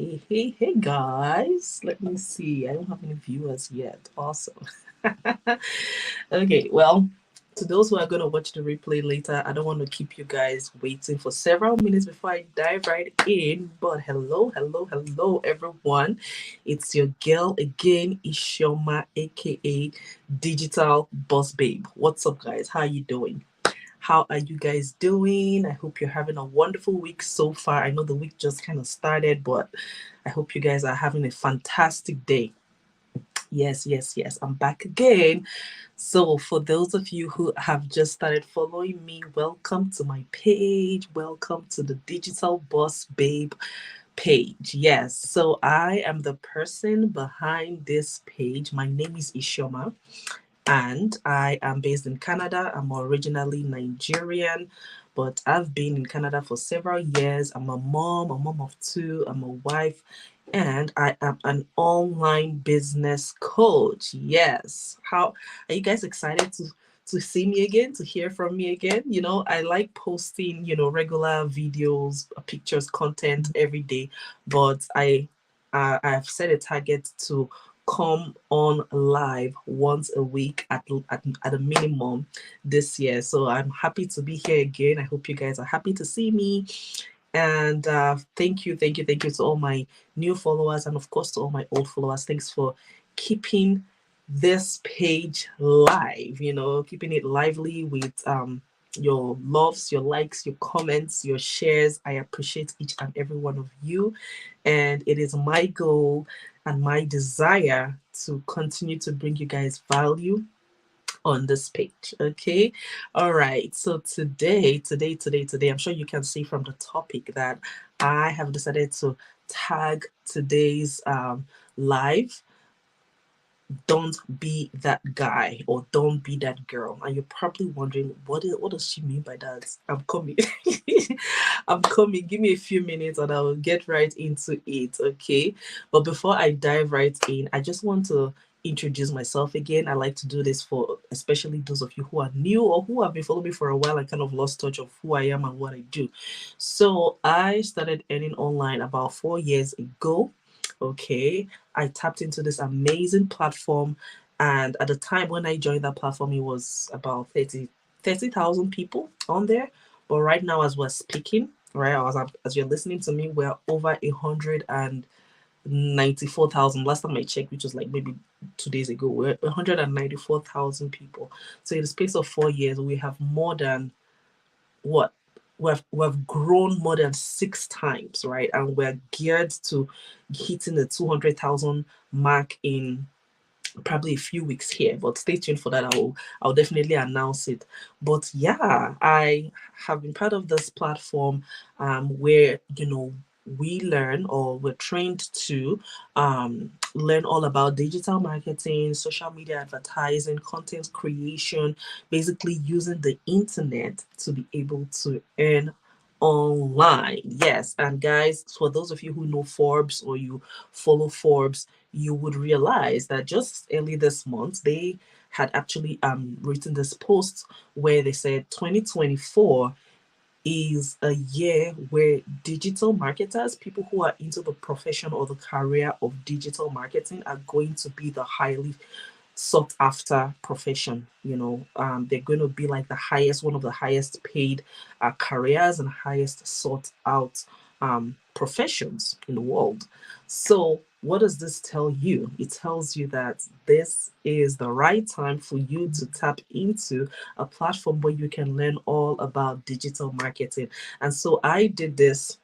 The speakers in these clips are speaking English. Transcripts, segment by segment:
Hey, guys. Let me see. I don't have any viewers yet. Awesome. Okay, well, to those who are going to watch the replay later, I don't want to keep you guys waiting for several minutes before I dive right in. But hello, everyone. It's your girl again, Ishoma, aka Digital Boss Babe. What's up, guys? How are you doing? How are you guys doing? I hope you're having a wonderful week so far. I know the week just kind of started, but I hope you guys are having a fantastic day. Yes. I'm back again. So, for those of you who have just started following me, welcome to my page. Welcome to the Digital Boss Babe page. Yes, so I am the person behind this page. My name is Ishoma and I am based in Canada. I'm originally Nigerian, but I've been in Canada for several years. I'm a mom of two, I'm a wife, and I am an online business coach. Yes. How are you guys excited to see me again, to hear from me again? I like posting, regular videos, pictures, content every day, but I've set a target to come on live once a week at a minimum this year. So I'm happy to be here again. I hope you guys are happy to see me. And thank you to all my new followers and of course to all my old followers. Thanks for keeping this page live, keeping it lively with your loves, your likes, your comments, your shares. I appreciate each and every one of you. And it is my goal and my desire to continue to bring you guys value on this page. Okay. All right. So today, I'm sure you can see from the topic that I have decided to tag today's live, don't be that guy or don't be that girl. And you're probably wondering, what does she mean by that? I'm coming. I'm coming. Give me a few minutes and I will get right into it. Okay. But before I dive right in, I just want to introduce myself again. I like to do this for especially those of you who are new or who have been following me for a while and kind of lost touch of who I am and what I do. So I started earning online about 4 years ago. Okay, I tapped into this amazing platform, and at the time when I joined that platform, it was about 30,000 people on there. But right now, as we're speaking, right, as you're listening to me, we're over 194,000. Last time I checked, which was like maybe 2 days ago, we're 194,000 people. So in the space of 4 years, we have more than what we've grown more than 6 times, right? And we're geared to hitting the 200,000 mark in probably a few weeks here, but stay tuned for that. I'll definitely announce it. But yeah, I have been part of this platform where we learn or we're trained to learn all about digital marketing, social media advertising, content creation, basically using the internet to be able to earn online. Yes, and guys, for those of you who know Forbes or you follow Forbes, you would realize that just early this month they had actually written this post where they said 2024 is a year where digital marketers, people who are into the profession or the career of digital marketing, are going to be the highly sought after profession. They're going to be like one of the highest paid careers and highest sought out professions in the world. So what does this tell you? It tells you that this is the right time for you to tap into a platform where you can learn all about digital marketing. And so I did this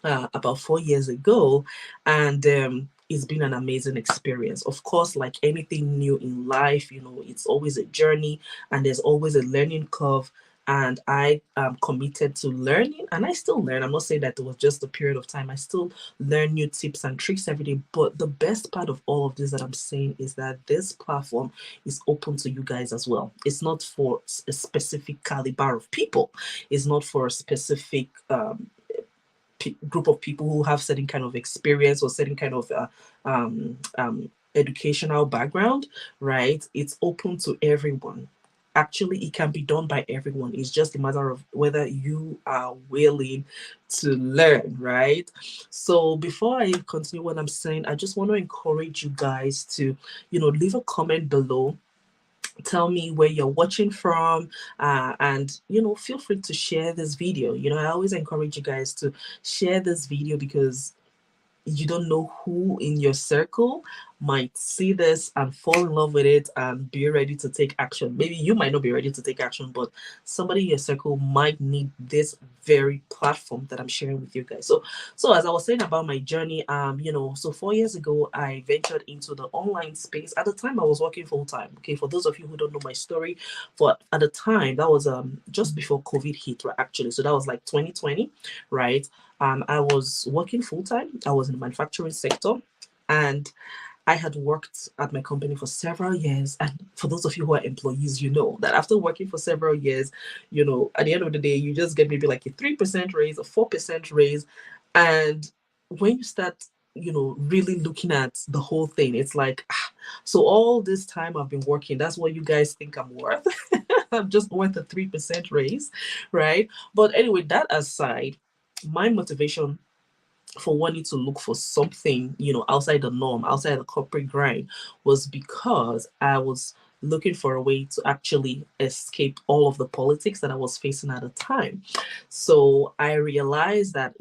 about 4 years ago, and it's been an amazing experience. Of course, like anything new in life, it's always a journey and there's always a learning curve. And I am committed to learning, and I still learn. I'm not saying that it was just a period of time. I still learn new tips and tricks every day. But the best part of all of this that I'm saying is that this platform is open to you guys as well. It's not for a specific caliber of people. It's not for a specific group of people who have certain kind of experience or certain kind of educational background, right? It's open to everyone. actually it can be done by everyone. It's just a matter of whether you are willing to learn, right? So before I continue what I'm saying, I just want to encourage you guys to, leave a comment below. Tell me where you're watching from, and feel free to share this video. I always encourage you guys to share this video because you don't know who in your circle might see this and fall in love with it and be ready to take action. Maybe you might not be ready to take action, but somebody in your circle might need this very platform that I'm sharing with you guys. So as I was saying about my journey, so 4 years ago I ventured into the online space. At the time I was working full time. Okay, for those of you who don't know my story, for at the time that was just before COVID hit, right, actually. So that was like 2020, right? I was working full time. I was in the manufacturing sector, and I had worked at my company for several years. And for those of you who are employees, you know that after working for several years, at the end of the day, you just get maybe like a 3% raise, a 4% raise. And when you start, really looking at the whole thing, it's like, so all this time I've been working, that's what you guys think I'm worth. I'm just worth a 3% raise, right? But anyway, that aside, my motivation for wanting to look for something, outside the norm, outside the corporate grind, was because I was looking for a way to actually escape all of the politics that I was facing at the time. So I realized that,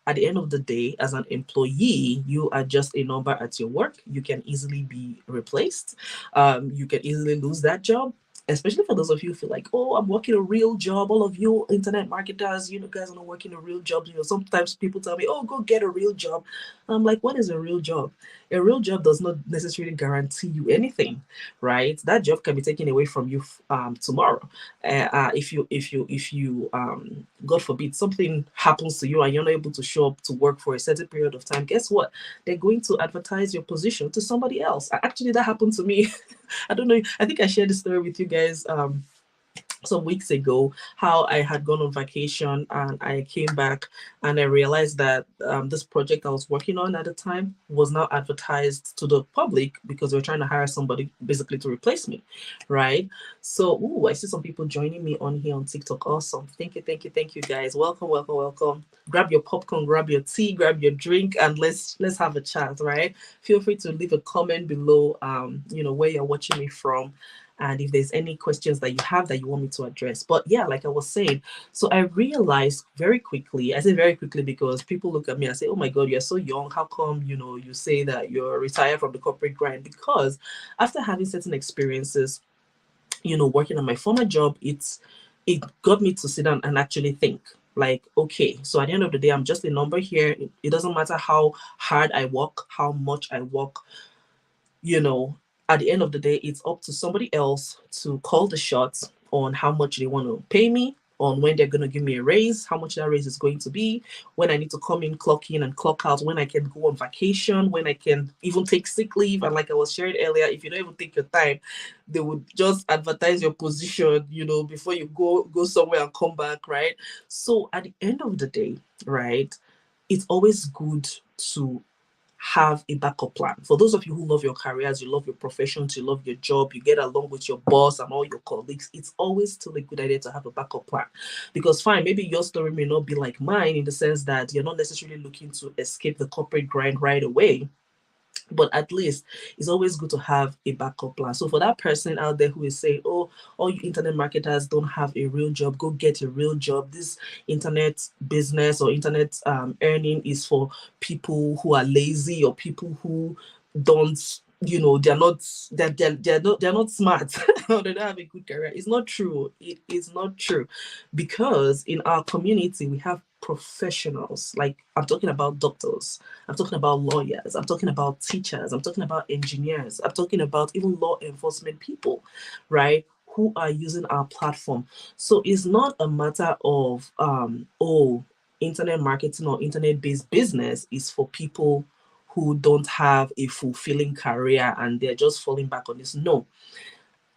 at the end of the day, as an employee, you are just a number at your work. You can easily be replaced. You can easily lose that job, especially for those of you who feel like, oh, I'm working a real job. All of you internet marketers, guys are not working a real job. Sometimes people tell me, oh, go get a real job. I'm like, what is a real job? A real job does not necessarily guarantee you anything, right? That job can be taken away from you tomorrow. If you, God forbid, something happens to you and you're not able to show up to work for a certain period of time, guess what? They're going to advertise your position to somebody else. Actually, that happened to me. I don't know. I think I shared the story with you guys some weeks ago, how I had gone on vacation and I came back and I realized that this project I was working on at the time was now advertised to the public because they were trying to hire somebody basically to replace me, right? So, I see some people joining me on here on TikTok. Awesome. Thank you, thank you, thank you, guys. Welcome, welcome, welcome. Grab your popcorn, grab your tea, grab your drink, and let's have a chat, right? Feel free to leave a comment below, where you're watching me from, and if there's any questions that you have that you want me to address. But yeah, like I was saying, so I realized very quickly, I say very quickly because people look at me and say, oh my God, you're so young. How come, you say that you're retired from the corporate grind? Because after having certain experiences, working on my former job, it got me to sit down and actually think. Like, okay, so at the end of the day, I'm just a number here. It doesn't matter how hard I work, how much I work, you know, at the end of the day, it's up to somebody else to call the shots on how much they want to pay me, on when they're going to give me a raise, how much that raise is going to be, when I need to come in, clock in, and clock out, when I can go on vacation, when I can even take sick leave. And like I was sharing earlier, if you don't even take your time, they would just advertise your position, before you go somewhere and come back, right? So at the end of the day, right, it's always good to have a backup plan. For those of you who love your careers, you love your professions, you love your job, you get along with your boss and all your colleagues, it's always still a good idea to have a backup plan. Because fine, maybe your story may not be like mine in the sense that you're not necessarily looking to escape the corporate grind right away, but at least it's always good to have a backup plan. So for that person out there who is saying, oh, all you internet marketers don't have a real job, go get a real job. This internet business or internet earning is for people who are lazy or people who don't, they're not smart or they don't have a good career. It's not true. It is not true, because in our community we have professionals. Like, I'm talking about doctors, I'm talking about lawyers, I'm talking about teachers, I'm talking about engineers, I'm talking about even law enforcement people, right? Who are using our platform. So it's not a matter of internet marketing or internet-based business is for people who don't have a fulfilling career and they're just falling back on this. No,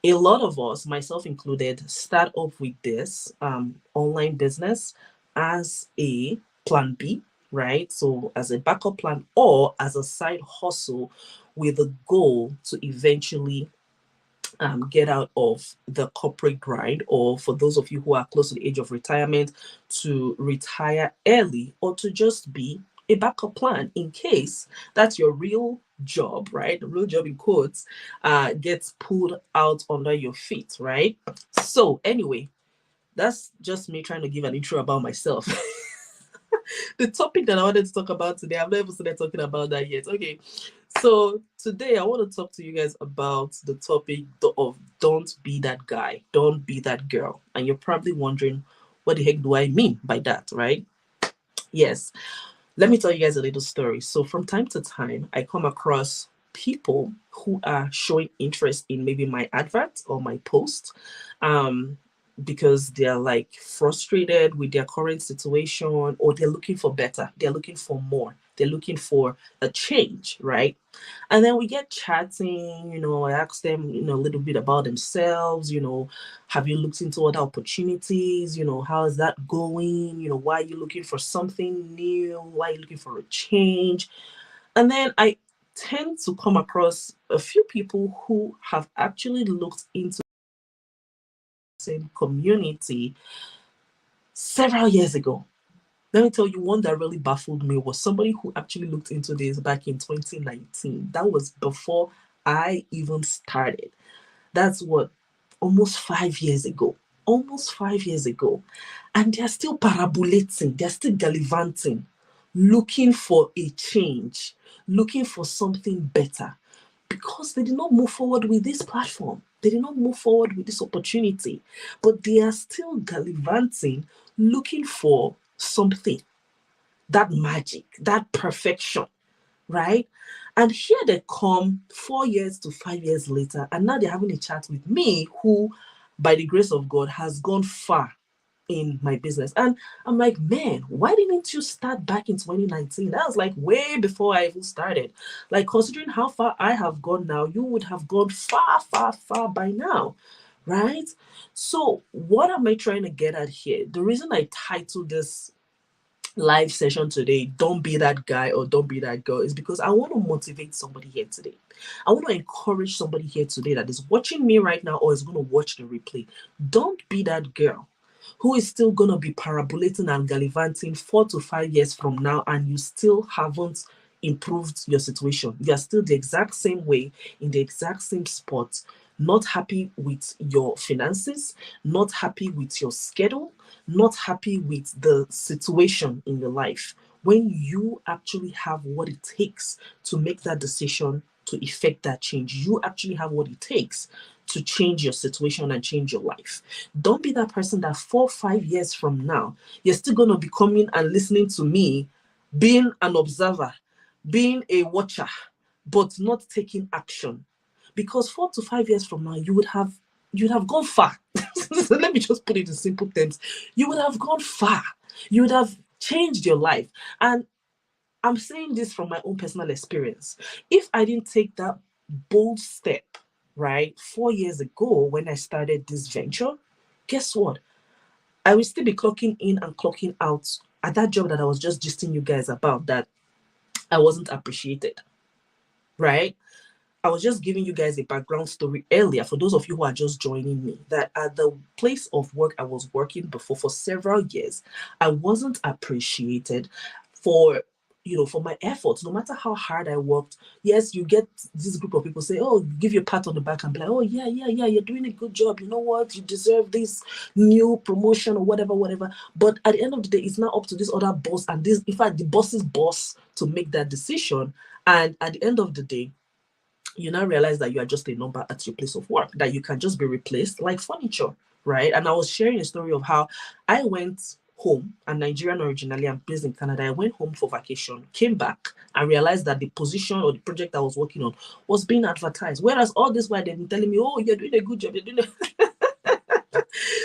a lot of us, myself included, start off with this online business as a plan B, right? So as a backup plan or as a side hustle with a goal to eventually get out of the corporate grind, or for those of you who are close to the age of retirement, to retire early, or to just be a backup plan in case that's your real job, right? The real job in quotes gets pulled out under your feet, right? So, anyway, that's just me trying to give an intro about myself. The topic that I wanted to talk about today, I've never started talking about that yet. Okay, so today I want to talk to you guys about the topic of don't be that guy, don't be that girl. And you're probably wondering, what the heck do I mean by that, right? Yes, let me tell you guys a little story. So from time to time, I come across people who are showing interest in maybe my advert or my post, um, because they're like frustrated with their current situation, or they're looking for better, they're looking for more, they're looking for a change, right? And then we get chatting, I ask them, a little bit about themselves, have you looked into other opportunities? How is that going? Why are you looking for something new? Why are you looking for a change? And then I tend to come across a few people who have actually looked into the same community several years ago. Let me tell you, one that really baffled me was somebody who actually looked into this back in 2019. That was before I even started. That's what, almost 5 years ago. Almost 5 years ago. And they're still parabolating, they're still gallivanting, looking for a change, looking for something better, because they did not move forward with this platform. They did not move forward with this opportunity, but they are still gallivanting, looking for something, that magic, that perfection, right? And here they come 4 years to 5 years later, and now they're having a chat with me, who, by the grace of God, has gone far in my business. And I'm like, man, why didn't you start back in 2019? That was like way before I even started. Like, considering how far I have gone now, you would have gone far, far, far by now, right? So, what am I trying to get at here? The reason I titled this live session today, don't be that guy or don't be that girl, is because I want to motivate somebody here today. I want to encourage somebody here today that is watching me right now or is going to watch the replay. Don't be that girl who is still going to be parabolating and gallivanting 4 to 5 years from now, and you still haven't improved your situation. You are still the exact same way, in the exact same spot, not happy with your finances, not happy with your schedule, not happy with the situation in your life, when you actually have what it takes to make that decision, to effect that change. You actually have what it takes to change your situation and change your life. Don't be that person that 4 or 5 years from now, you're still going to be coming and listening to me, being an observer, being a watcher, but not taking action. Because 4 to 5 years from now, you'd have gone far. So let me just put it in simple terms. You would have gone far. You would have changed your life. And I'm saying this from my own personal experience. If I didn't take that bold step, right, 4 years ago when I started this venture, guess what? I will still be clocking in and clocking out at that job that I was just gisting you guys about, that I wasn't appreciated, right? I was just giving you guys a background story earlier for those of you who are just joining me, that at the place of work I was working before for several years, I wasn't appreciated for for my efforts, no matter how hard I worked. Yes, you get this group of people say, oh, give you a pat on the back and be like, oh, yeah, yeah, yeah, you're doing a good job. You know what? You deserve this new promotion or whatever, whatever. But at the end of the day, it's not up to this other boss and this, in fact, the boss's boss to make that decision. And at the end of the day, you now realize that you are just a number at your place of work, that you can just be replaced like furniture, right? And I was sharing a story of how I went home, I'm Nigerian originally, I'm based in Canada. I went home for vacation, came back, and realized that the position or the project I was working on was being advertised. Whereas all this while they've been telling me, oh, you're doing a good job, you're doing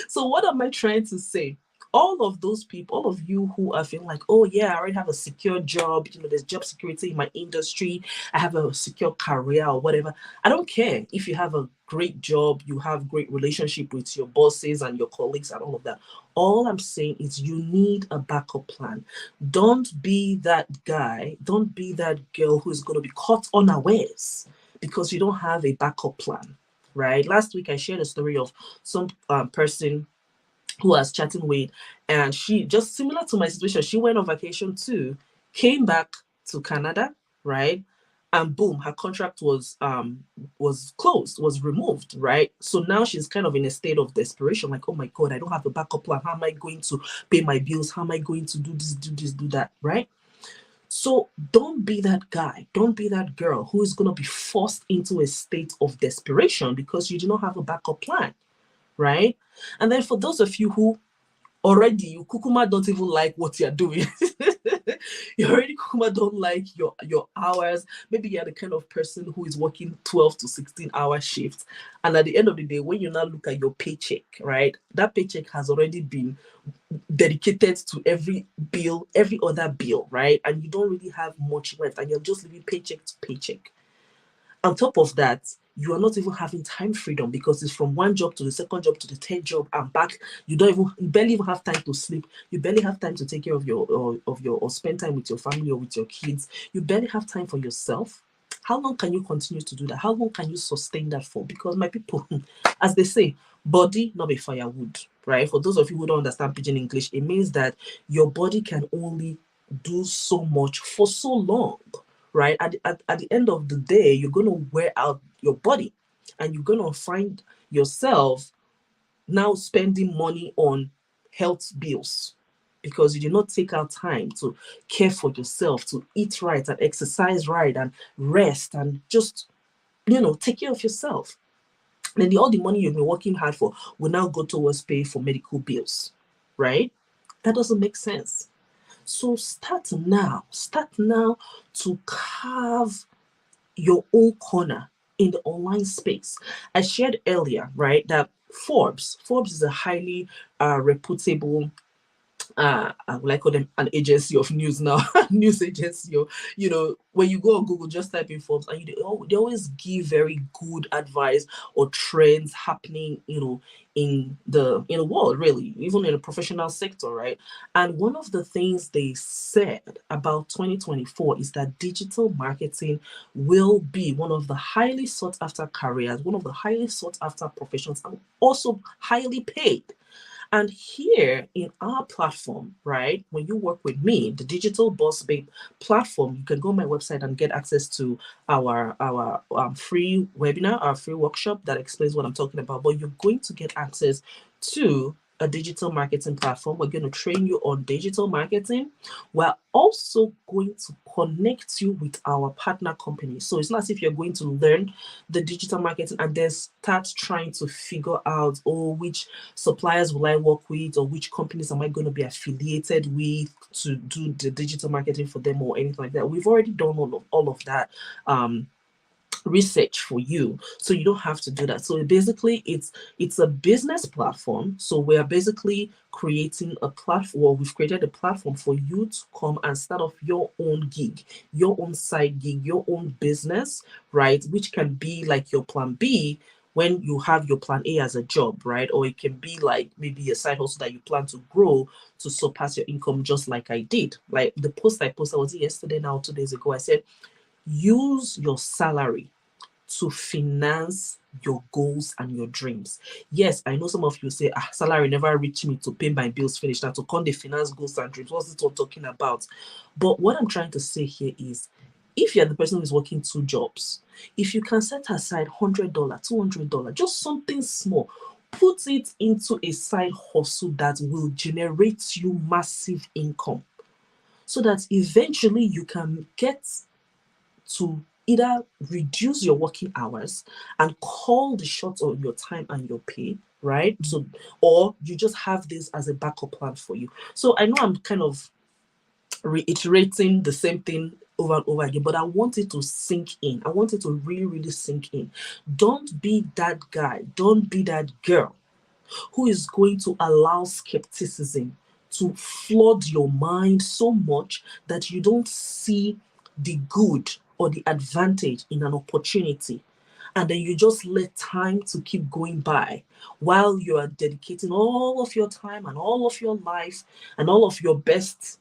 so what am I trying to say? All of those people, all of you who are feeling like, oh yeah, I already have a secure job, there's job security in my industry, I have a secure career or whatever. I don't care if you have a great job, you have great relationship with your bosses and your colleagues and all of that. All I'm saying is you need a backup plan. Don't be that guy, don't be that girl who is going to be caught unawares because you don't have a backup plan. right? Last week I shared a story of some person who I was chatting with, and she, just similar to my situation, she went on vacation too, came back to Canada, right? And boom, her contract was closed, was removed, right? So now she's kind of in a state of desperation, like, oh my god, I don't have a backup plan. How am I going to pay my bills? How am I going to do this, do that, right? So don't be that guy, don't be that girl who is going to be forced into a state of desperation because you do not have a backup plan, right? And then for those of you who already, you kukuma don't even like what you're doing. You already kukuma don't like your hours. Maybe you're the kind of person who is working 12 to 16-hour shifts, and at the end of the day, when you now look at your paycheck, right, that paycheck has already been dedicated to every bill, every other bill, right, and you don't really have much left, and you're just living paycheck to paycheck. On top of that, you are not even having time freedom because it's from one job to the second job to the third job and back. You barely even have time to sleep. You barely have time to take care of or spend time with your family or with your kids. You barely have time for yourself. How long can you continue to do that? How long can you sustain that for? Because my people, as they say, body not be firewood, right? For those of you who don't understand pidgin English, it means that your body can only do so much for so long, right? At the end of the day, you're going to wear out your body, and you're going to find yourself now spending money on health bills because you did not take out time to care for yourself, to eat right and exercise right and rest and just, take care of yourself. And then all the money you've been working hard for will now go towards pay for medical bills, right? That doesn't make sense. So start now. Start now to carve your own corner in the online space. I shared earlier, right, that Forbes is a highly reputable, I would like call them an agency of news now, news agency. Or, when you go on Google, just type in Forbes, and they always give very good advice or trends happening, in the world, really, even in the professional sector, right? And one of the things they said about 2024 is that digital marketing will be one of the highly sought after careers, one of the highly sought after professions, and also highly paid. And here in our platform, right, when you work with me, the Digital Boss Babe platform, you can go on my website and get access to our free webinar, our free workshop that explains what I'm talking about. But you're going to get access to a digital marketing platform. We're going to train you on digital marketing. We're also going to connect you with our partner company. So it's not as if you're going to learn the digital marketing and then start trying to figure out, which suppliers will I work with, or which companies am I going to be affiliated with to do the digital marketing for them or anything like that. We've already done all of that research for you, so you don't have to do that. So basically it's a business platform. So we're basically creating a platform, or we've created a platform for you to come and start off your own gig, your own side gig, your own business, right, which can be like your plan B when you have your plan A as a job, right? Or it can be like maybe a side hustle that you plan to grow to surpass your income, just like I did. Like the post I posted, was it yesterday, now 2 days ago, I said use your salary to finance your goals and your dreams. Yes, I know some of you say, salary never reached me to pay my bills, finish that, to come the finance goals and dreams. What's it all talking about? But what I'm trying to say here is, if you're the person who's working two jobs, if you can set aside $100, $200, just something small, put it into a side hustle that will generate you massive income so that eventually you can get to either reduce your working hours and call the shots on your time and your pay, right? So, or you just have this as a backup plan for you. So I know I'm kind of reiterating the same thing over and over again, but I want it to sink in. I want it to really, really sink in. Don't be that guy, don't be that girl who is going to allow skepticism to flood your mind so much that you don't see the good or the advantage in an opportunity. And then you just let time to keep going by while you are dedicating all of your time and all of your life and all of your best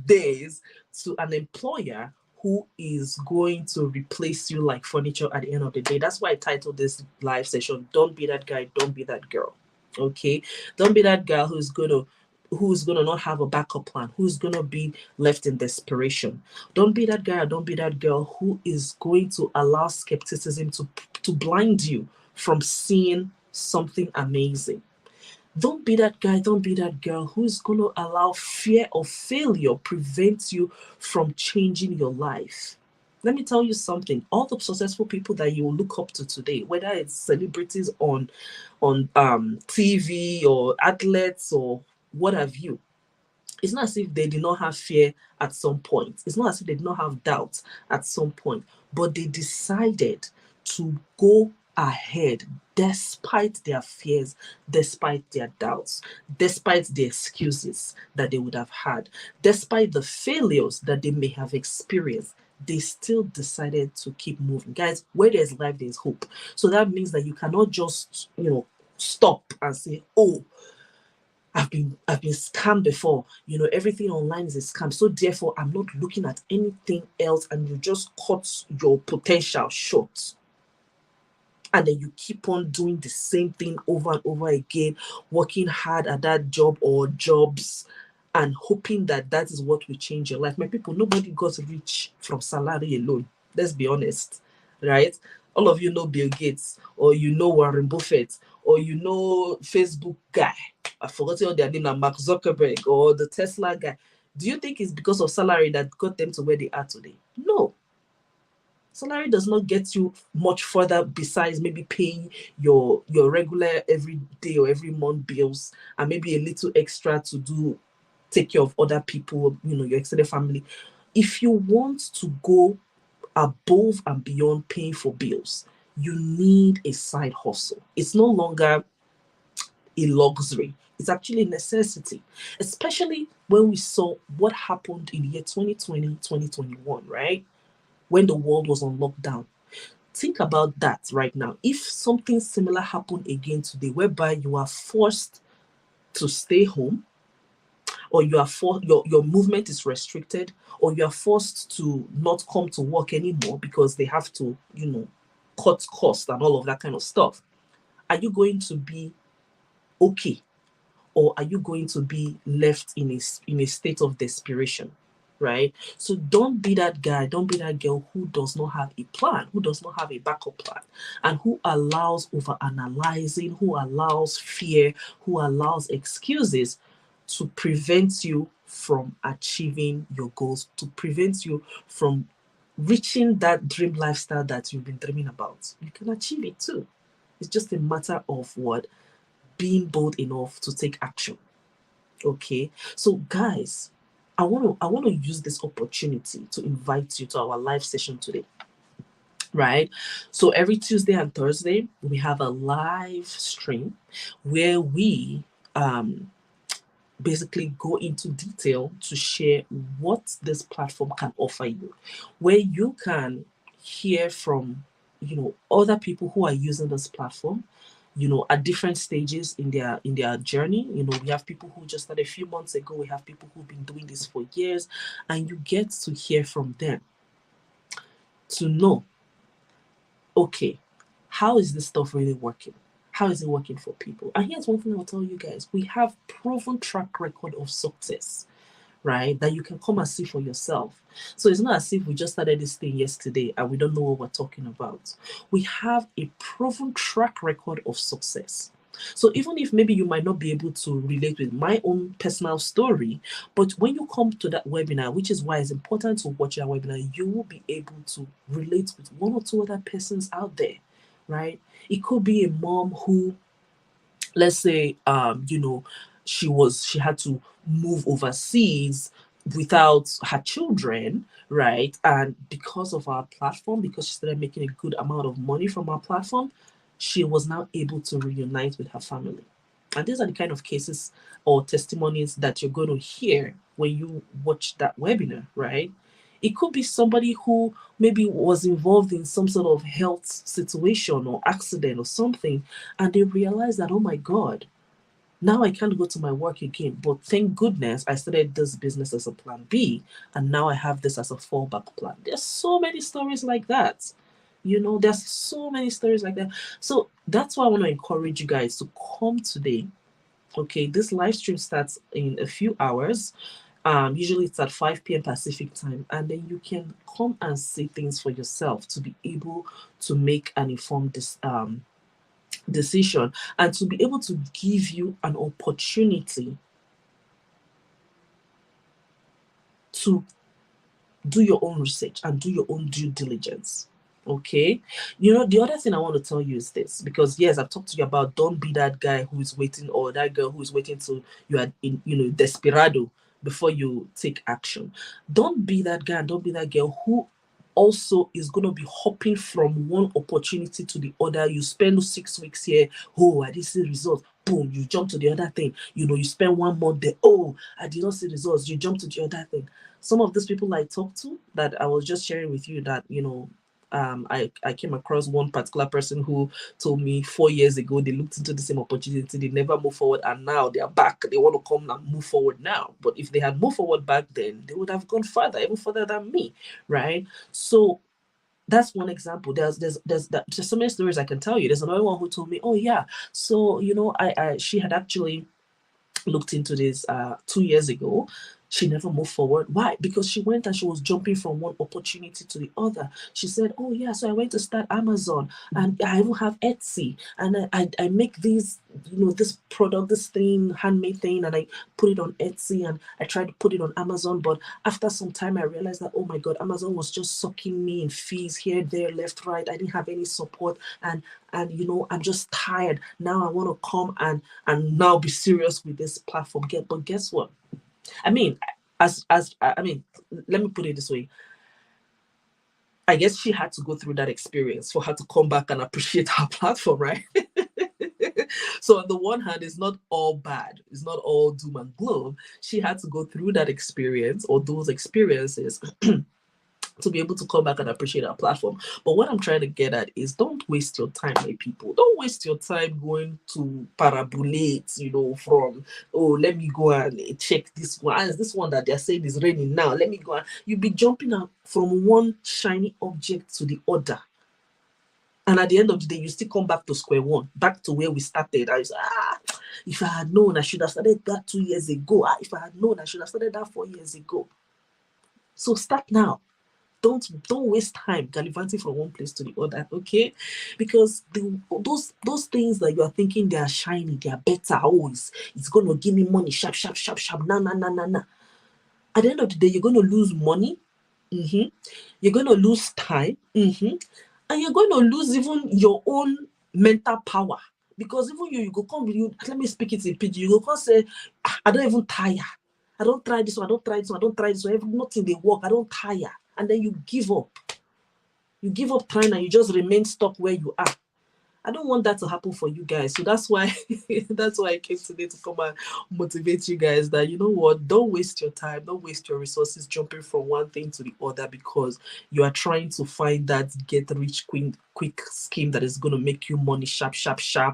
days to an employer who is going to replace you like furniture at the end of the day. That's why I titled this live session, Don't Be That Guy, Don't Be That Girl. Okay? Don't be that girl who's gonna not have a backup plan, who's gonna be left in desperation. Don't be that guy or don't be that girl who is going to allow skepticism to blind you from seeing something amazing. Don't be that guy, don't be that girl who's going to allow fear of failure prevent you from changing your life. Let me tell you something. All the successful people that you look up to today, whether it's celebrities on TV or athletes or what have you, it's not as if they did not have fear at some point. It's not as if they did not have doubts at some point, but they decided to go ahead despite their fears, despite their doubts, despite the excuses that they would have had, despite the failures that they may have experienced. They still decided to keep moving. Guys, where there's life, there's hope. So that means that you cannot just, stop and say, oh, I've been scammed before. Everything online is a scam. So therefore, I'm not looking at anything else, and you just cut your potential short. And then you keep on doing the same thing over and over again, working hard at that job or jobs, and hoping that that is what will change your life. My people, nobody got rich from salary alone. Let's be honest, right? All of you know Bill Gates, or Warren Buffett, or Facebook guy. I forgot all their name now, Mark Zuckerberg, or the Tesla guy. Do you think it's because of salary that got them to where they are today? No. Salary does not get you much further besides maybe paying your regular every day or every month bills, and maybe a little extra to take care of other people, your extended family. If you want to go above and beyond paying for bills, you need a side hustle. It's no longer a luxury. It's actually a necessity, especially when we saw what happened in the year 2020, 2021, right? When the world was on lockdown. Think about that right now. If something similar happened again today, whereby you are forced to stay home, or you are your movement is restricted, or you are forced to not come to work anymore because they have to, cut costs and all of that kind of stuff, are you going to be okay? Or are you going to be left in a state of desperation? Right? So don't be that guy, don't be that girl who does not have a plan, who does not have a backup plan, and who allows overanalyzing, who allows fear, who allows excuses to prevent you from achieving your goals, to prevent you from reaching that dream lifestyle that you've been dreaming about. You can achieve it too. It's just a matter of what? Being bold enough to take action. Okay, so guys, I want to use this opportunity to invite you to our live session today. Right? So every Tuesday and Thursday, we have a live stream where we basically go into detail to share what this platform can offer you, where you can hear from other people who are using this platform, at different stages in their journey. We have people who just started a few months ago, we have people who've been doing this for years, and you get to hear from them to know, okay, how is this stuff really working? How is it working for people? And here's one thing I'll tell you guys: we have proven track record of success, right? That you can come and see for yourself. So it's not as if we just started this thing yesterday and we don't know what we're talking about. We have a proven track record of success. So even if maybe you might not be able to relate with my own personal story, but when you come to that webinar, which is why it's important to watch that webinar, you will be able to relate with one or two other persons out there, right? It could be a mom who, let's say, she had to move overseas without her children, right? And because of our platform, because she started making a good amount of money from our platform, she was now able to reunite with her family. And these are the kind of cases or testimonies that you're going to hear when you watch that webinar, right? It could be somebody who maybe was involved in some sort of health situation or accident or something, and they realize that, oh my God, Now I can't go to my work again. But thank goodness I started this business as a plan B, and now I have this as a fallback plan. There's so many stories like that. There's so many stories like that. So that's why I want to encourage you guys to come today. Okay, this live stream starts in a few hours. Usually it's at 5 p.m. Pacific time, and then you can come and see things for yourself to be able to make an informed decision, and to be able to give you an opportunity to do your own research and do your own due diligence. Okay. The other thing I want to tell you is this, because yes, I've talked to you about don't be that guy who is waiting, or that girl who is waiting till you are in, desperado before you take action. Don't be that guy and don't be that girl who also is going to be hopping from one opportunity to the other. You spend 6 weeks here, oh, I didn't see results. Boom, you jump to the other thing. You spend 1 month there, oh, I did not see results. You jump to the other thing. Some of these people I talked to, that I was just sharing with you, that I came across one particular person who told me 4 years ago they looked into the same opportunity, they never moved forward, and now they are back. They want to come and move forward now. But if they had moved forward back then, they would have gone further, even further than me, right? So that's one example. There's so many stories I can tell you. There's another one who told me, oh yeah, so I she had actually looked into this 2 years ago. She never moved forward. Why? Because she went and she was jumping from one opportunity to the other. She said, oh yeah, so I went to start Amazon, and I even have Etsy, and I make these, this product, this thing, handmade thing, and I put it on Etsy, and I tried to put it on Amazon. But after some time I realized that, oh my God, Amazon was just sucking me in fees here, there, left, right. I didn't have any support, and I'm just tired now. I want to come and now be serious with this platform. But guess what? I mean, let me put it this way. I guess she had to go through that experience for her to come back and appreciate her platform, right? So on the one hand, it's not all bad. It's not all doom and gloom. She had to go through that experience, or those experiences, to be able to come back and appreciate our platform. But what I'm trying to get at is, don't waste your time, my people. Don't waste your time going to parabolate, from, oh, let me go and check this one. Is this one that they're saying is raining now? Let me go. And you'll be jumping out from one shiny object to the other. And at the end of the day, you still come back to square one, back to where we started. I was, if I had known, I should have started that 2 years ago. If I had known, I should have started that 4 years ago. So start now. Don't waste time gallivanting from one place to the other, okay? Because those things that you are thinking they are shiny, they are better. Oh, it's gonna give me money, sharp. Nah. At the end of the day, you're gonna lose money. You're gonna lose time. And you're going to lose even your own mental power. Because even you go come with you, let me speak it in PG, you go come say, I don't even tire. I don't try this one, I don't try this one, I don't try this one. Nothing they work, I don't tire. And then you give up. You give up trying, and you just remain stuck where you are. I don't want that to happen for you guys. So that's why I came today to come and motivate you guys that, you know what, don't waste your time, don't waste your resources jumping from one thing to the other because you are trying to find that get rich quick scheme that is going to make you money sharp,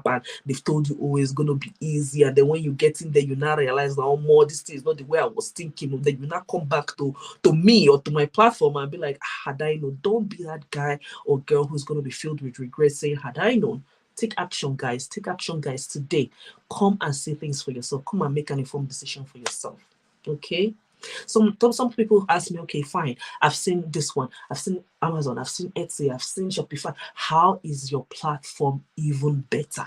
and they've told you, oh, it's going to be easy. And then when you get in there, you now realize that, oh, more, this thing is not the way I was thinking. Then you now come back to me or to my platform and be like, had I known. Don't be that guy or girl who's going to be filled with regret saying, had I known. Take action, guys. Take action, guys, today. Come and see things for yourself. Come and make an informed decision for yourself. Okay? Some people ask me, okay, fine. I've seen this one. I've seen Amazon. I've seen Etsy. I've seen Shopify. How is your platform even better?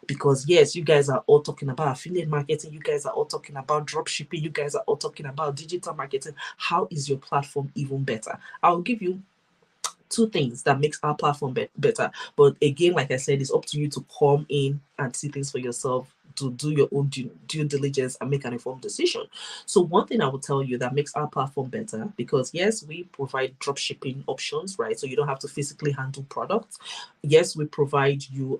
Because yes, you guys are all talking about affiliate marketing. You guys are all talking about drop shipping. You guys are all talking about digital marketing. How is your platform even better? I'll give you two things that makes our platform better. But again, like I said, it's up to you to come in and see things for yourself, to do your own due diligence and make an informed decision. So one thing I will tell you that makes our platform better, because yes, we provide drop shipping options, right? So you don't have to physically handle products. Yes, we provide you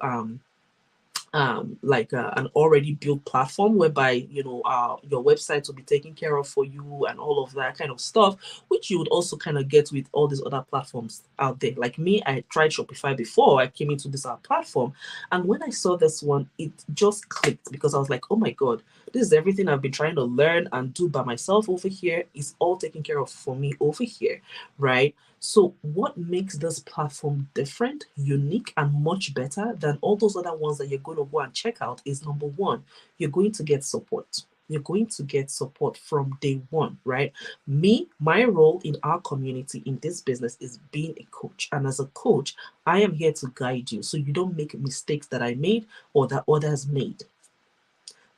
an already built platform whereby your website will be taken care of for you and all of that kind of stuff, which you would also kind of get with all these other platforms out there. Like me, I tried Shopify before I came into this platform, and when I saw this one, it just clicked because I was like, oh my god, this is everything I've been trying to learn and do by myself over here is all taken care of for me over here, right? So, what makes this platform different, unique, and much better than all those other ones that you're going to go and check out is number one, you're going to get support. You're going to get support from day one, right? My role in our community in this business is being a coach. And as a coach, I am here to guide you so you don't make mistakes that I made or that others made.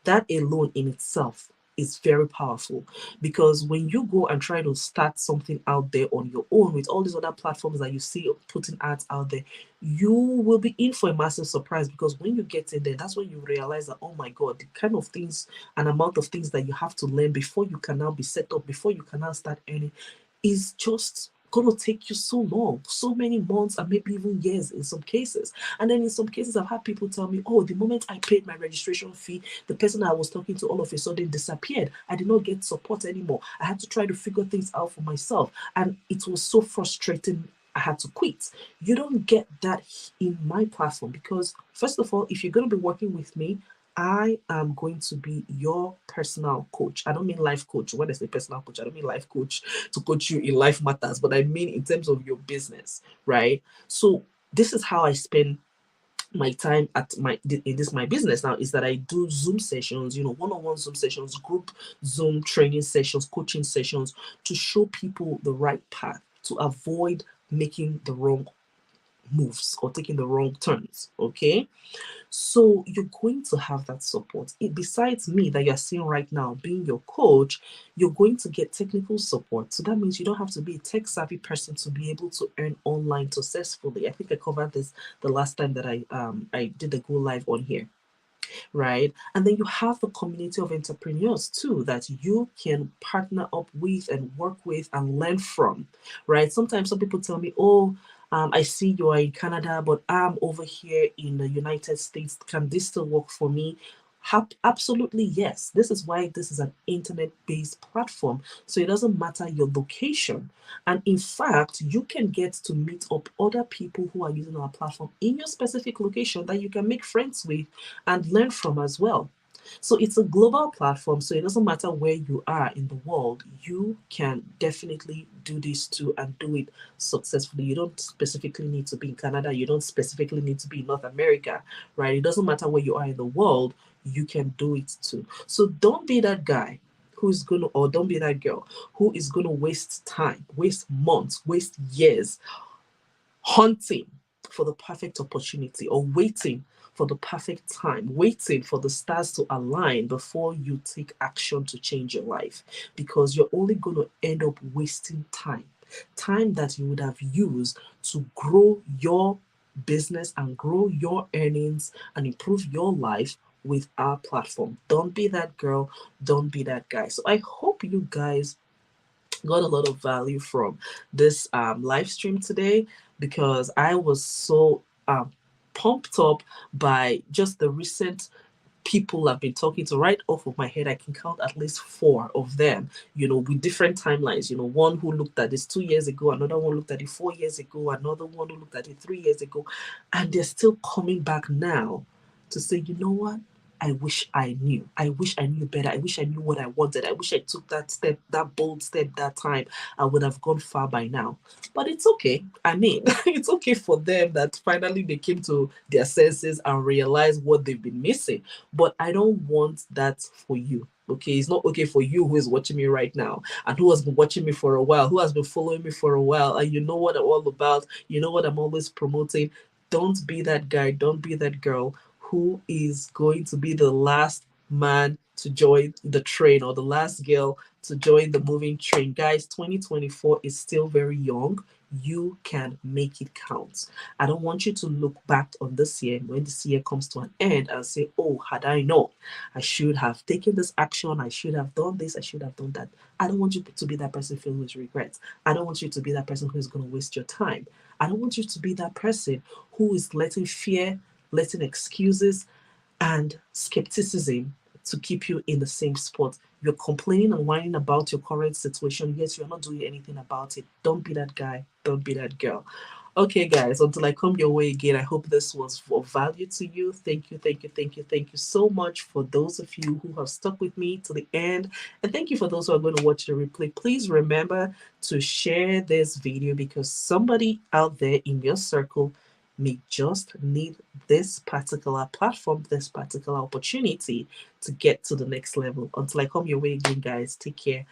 That alone in itself is very powerful, because when you go and try to start something out there on your own with all these other platforms that you see putting ads out there, you will be in for a massive surprise, because when you get in there, that's when you realize that, oh my god, the kind of things and amount of things that you have to learn before you can now be set up, before you can now start earning, is just going to take you so long, so many months, and maybe even years in some cases. And then in some cases, I've had people tell me, oh, the moment I paid my registration fee, the person I was talking to all of a sudden disappeared. I did not get support anymore. I had to try to figure things out for myself. And it was so frustrating. I had to quit. You don't get that in my platform, because, first of all, if you're going to be working with me, I am going to be your personal coach. I don't mean life coach. When I say personal coach, I don't mean life coach to coach you in life matters, but I mean in terms of your business, right? So this is how I spend my time at my business now, is that I do Zoom sessions, one-on-one Zoom sessions, group Zoom training sessions, coaching sessions, to show people the right path to avoid making the wrong moves or taking the wrong turns. Okay, so you're going to have that support. Besides me that you're seeing right now being your coach, you're going to get technical support. So that means you don't have to be a tech savvy person to be able to earn online successfully. I think I covered this the last time that I did a go live on here, right? And then you have the community of entrepreneurs too that you can partner up with and work with and learn from, right? Sometimes some people tell me, oh, I see you are in Canada, but I'm over here in the United States. Can this still work for me? Absolutely, yes. This is why this is an internet based platform. So it doesn't matter your location. And in fact, you can get to meet up other people who are using our platform in your specific location that you can make friends with and learn from as well. So it's a global platform, so it doesn't matter where you are in the world, you can definitely do this too and do it successfully. You don't specifically need to be in Canada, you don't specifically need to be in North America, right? It doesn't matter where you are in the world, you can do it too. So don't be that guy who's gonna, or don't be that girl who is gonna waste time, waste months, waste years hunting for the perfect opportunity, or waiting for the perfect time, waiting for the stars to align before you take action to change your life, because you're only going to end up wasting time that you would have used to grow your business and grow your earnings and improve your life with our platform. Don't be that girl, don't be that guy. So I hope you guys got a lot of value from this live stream today, because I was so pumped up by just the recent people I've been talking to. Right off of my head, I can count at least four of them, with different timelines. One who looked at this 2 years ago, another one looked at it 4 years ago, another one who looked at it 3 years ago, and they're still coming back now to say, you know what? I wish I knew. I wish I knew better. I wish I knew what I wanted. I wish I took that step, that bold step that time. I would have gone far by now. But it's okay. I mean, it's okay for them that finally they came to their senses and realized what they've been missing. But I don't want that for you. Okay, it's not okay for you who is watching me right now and who has been watching me for a while, who has been following me for a while, and you know what I'm all about, you know what I'm always promoting. Don't be that guy, don't be that girl who is going to be the last man to join the train, or the last girl to join the moving train. Guys, 2024 is still very young. You can make it count. I don't want you to look back on this year when this year comes to an end and say, oh, had I known, I should have taken this action, I should have done this, I should have done that. I don't want you to be that person filled with regrets. I don't want you to be that person who is going to waste your time. I don't want you to be that person who is letting fear, letting excuses, and skepticism to keep you in the same spot. You're complaining and whining about your current situation, yet you're not doing anything about it. Don't be that guy. Don't be that girl. Okay, guys, until I come your way again, I hope this was of value to you. Thank you, thank you, thank you, thank you so much for those of you who have stuck with me to the end. And thank you for those who are going to watch the replay. Please remember to share this video because somebody out there in your circle may just need this particular platform, this particular opportunity to get to the next level. Until I come your way again, guys, take care.